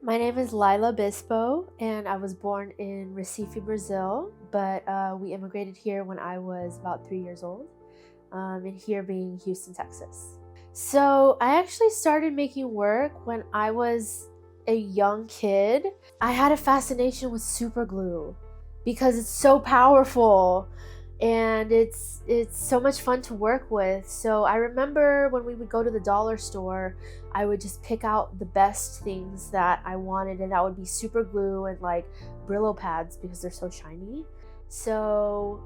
My name is Layla Bispo, and I was born in Recife, Brazil, but we immigrated here when I was about 3 years old, and here being Houston, Texas. So I actually started making work when I was a young kid. I had a fascination with superglue because it's so powerful and it's so much fun to work with. So I remember when we would go to the dollar store, I would just pick out the best things that I wanted, and that would be super glue and like Brillo pads because they're so shiny. So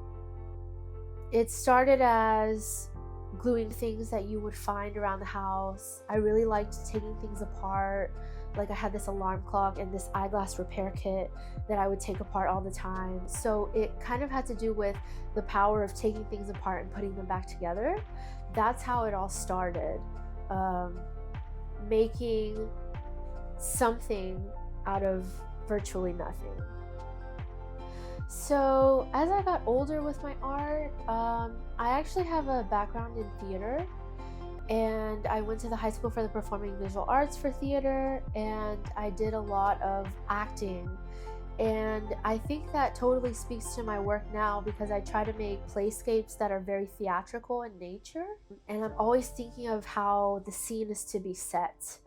it started as gluing things that you would find around the house. I really liked taking things apart. Like I had this alarm clock and this eyeglass repair kit that I would take apart all the time. So it kind of had to do with the power of taking things apart and putting them back together. That's how it all started. Making something out of virtually nothing. So as I got older with my art, I actually have a background in theater, and I went to the High School for the Performing Visual Arts for theater, and I did a lot of acting. And I think that totally speaks to my work now because I try to make playscapes that are very theatrical in nature. And I'm always thinking of how the scene is to be set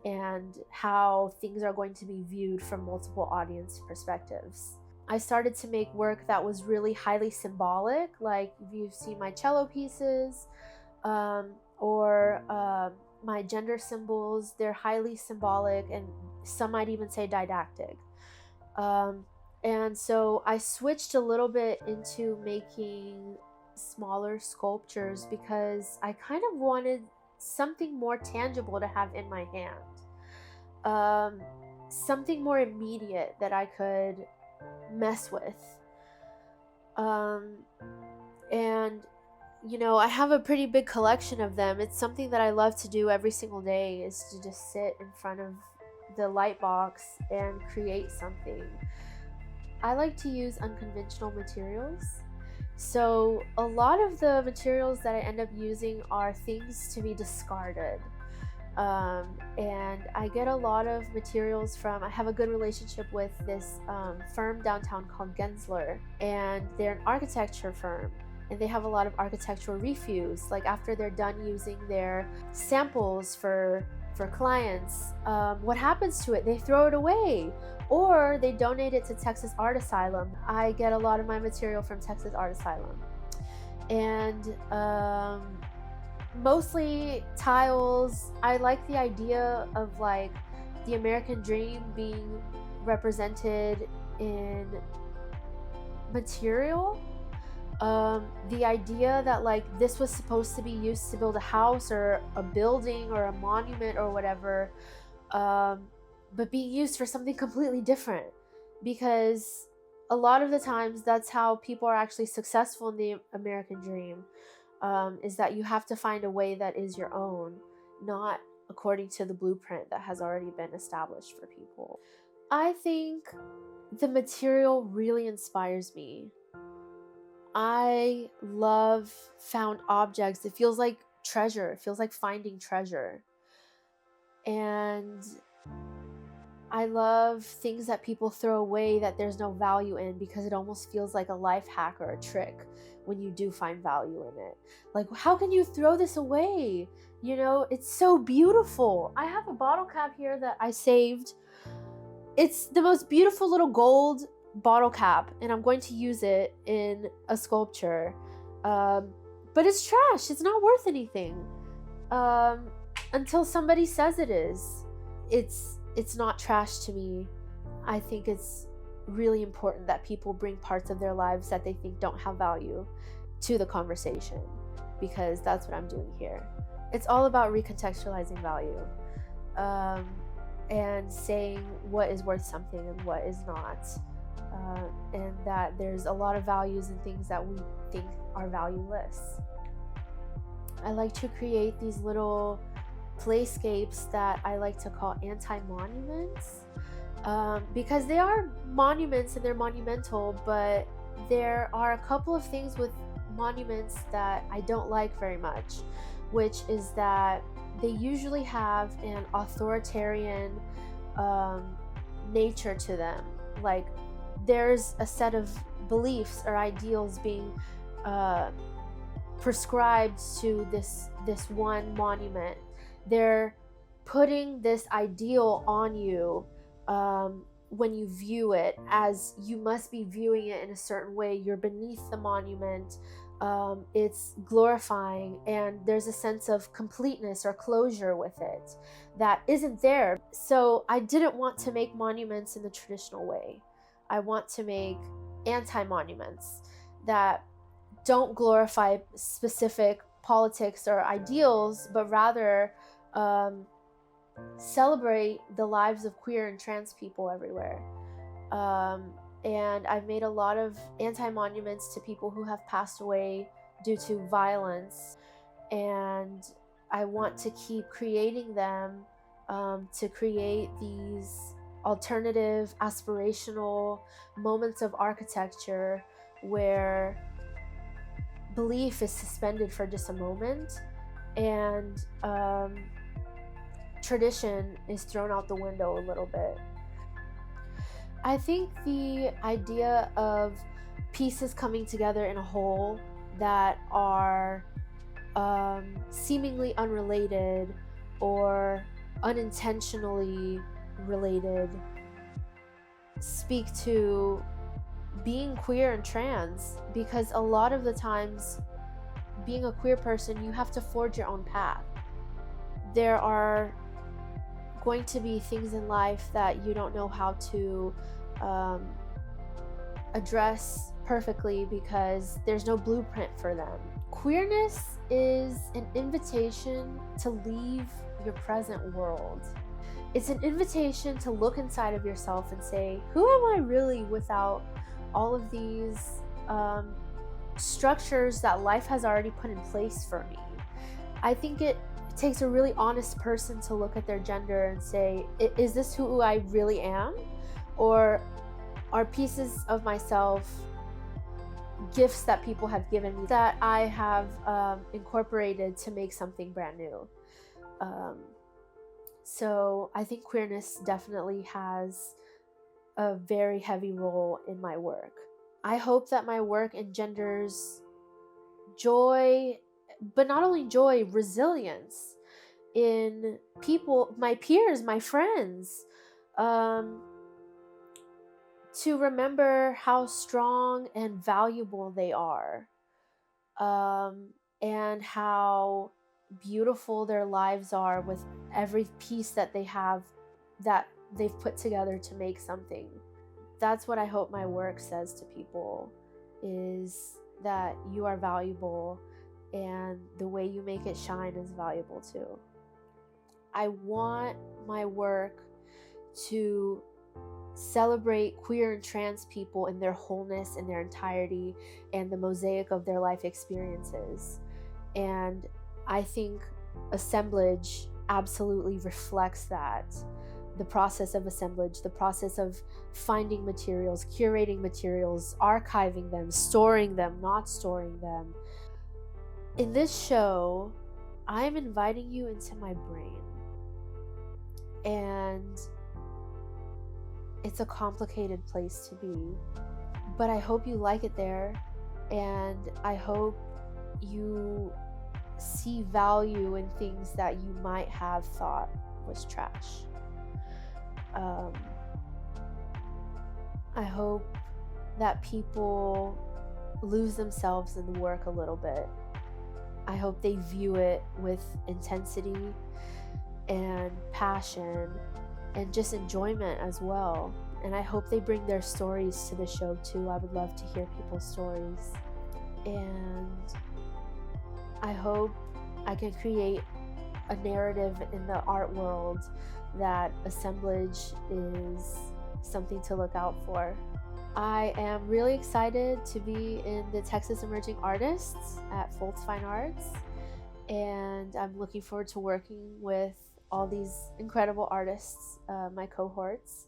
and how things are going to be viewed from multiple audience perspectives. I started to make work that was really highly symbolic, like if you've seen my cello pieces or my gender symbols, they're highly symbolic and some might even say didactic. And so I switched a little bit into making smaller sculptures because I kind of wanted something more tangible to have in my hand, something more immediate that I could mess with. And I have a pretty big collection of them. It's something that I love to do every single day, is to just sit in front of the light box and create something. I like to use unconventional materials. So a lot of the materials that I end up using are things to be discarded. And I get a lot of materials from, I have a good relationship with this firm downtown called Gensler, and they're an architecture firm. And they have a lot of architectural refuse. Like after they're done using their samples for clients, what happens to it? They throw it away or they donate it to Texas Art Asylum. I get a lot of my material from Texas Art Asylum. And mostly tiles. I like the idea of like the American dream being represented in material. The idea that like this was supposed to be used to build a house or a building or a monument or whatever, but being used for something completely different, because a lot of the times that's how people are actually successful in the American dream, is that you have to find a way that is your own, not according to the blueprint that has already been established for people. I think the material really inspires me. I love found objects. It feels like treasure. It feels like finding treasure. And I love things that people throw away that there's no value in, because it almost feels like a life hack or a trick when you do find value in it. Like, how can you throw this away? It's so beautiful. I have a bottle cap here that I saved. It's the most beautiful little gold bottle cap, and I'm going to use it in a sculpture. But it's trash. It's not worth anything until somebody says it is. It's not trash to me. I think it's really important that people bring parts of their lives that they think don't have value to the conversation, because that's what I'm doing here. It's all about recontextualizing value, and saying what is worth something and what is not. And that there's a lot of values in things that we think are valueless. I like to create these little playscapes that I like to call anti-monuments, because they are monuments and they're monumental, but there are a couple of things with monuments that I don't like very much, which is that they usually have an authoritarian um, nature to them. Like there's a set of beliefs or ideals being prescribed to this one monument. They're putting this ideal on you when you view it, as you must be viewing it in a certain way. You're beneath the monument. It's glorifying, and there's a sense of completeness or closure with it that isn't there. So I didn't want to make monuments in the traditional way. I want to make anti-monuments that don't glorify specific politics or ideals, but rather celebrate the lives of queer and trans people everywhere. And I've made a lot of anti-monuments to people who have passed away due to violence. And I want to keep creating them to create these alternative, aspirational moments of architecture where belief is suspended for just a moment, and tradition is thrown out the window a little bit. I think the idea of pieces coming together in a whole that are seemingly unrelated or unintentionally related speak to being queer and trans, because a lot of the times being a queer person, you have to forge your own path. There are going to be things in life that you don't know how to address perfectly because there's no blueprint for them. Queerness is an invitation to leave your present world. It's an invitation to look inside of yourself and say, who am I really without all of these structures that life has already put in place for me? I think it takes a really honest person to look at their gender and say, is this who I really am? Or are pieces of myself gifts that people have given me that I have incorporated to make something brand new? So I think queerness definitely has a very heavy role in my work. I hope that my work engenders joy, but not only joy, resilience in people, my peers, my friends, to remember how strong and valuable they are, and how beautiful their lives are with every piece that they have, that they've put together to make something. That's what I hope my work says to people, is that you are valuable and the way you make it shine is valuable too. I want my work to celebrate queer and trans people in their wholeness, in their entirety, and the mosaic of their life experiences. And I think assemblage absolutely reflects that. The process of assemblage, the process of finding materials, curating materials, archiving them, storing them, not storing them. In this show, I am inviting you into my brain. And it's a complicated place to be, but I hope you like it there, and I hope you see value in things that you might have thought was trash. I hope that people lose themselves in the work a little bit. I hope they view it with intensity and passion and just enjoyment as well. And I hope they bring their stories to the show too. I would love to hear people's stories. And I hope I can create a narrative in the art world that assemblage is something to look out for. I am really excited to be in the Texas Emerging Artists at Foltz Fine Arts, and I'm looking forward to working with all these incredible artists, my cohorts.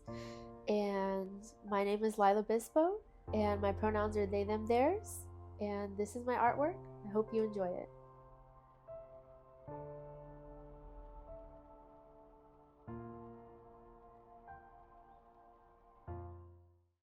And my name is Layla Bispo, and my pronouns are they, them, theirs, and this is my artwork. I hope you enjoy it.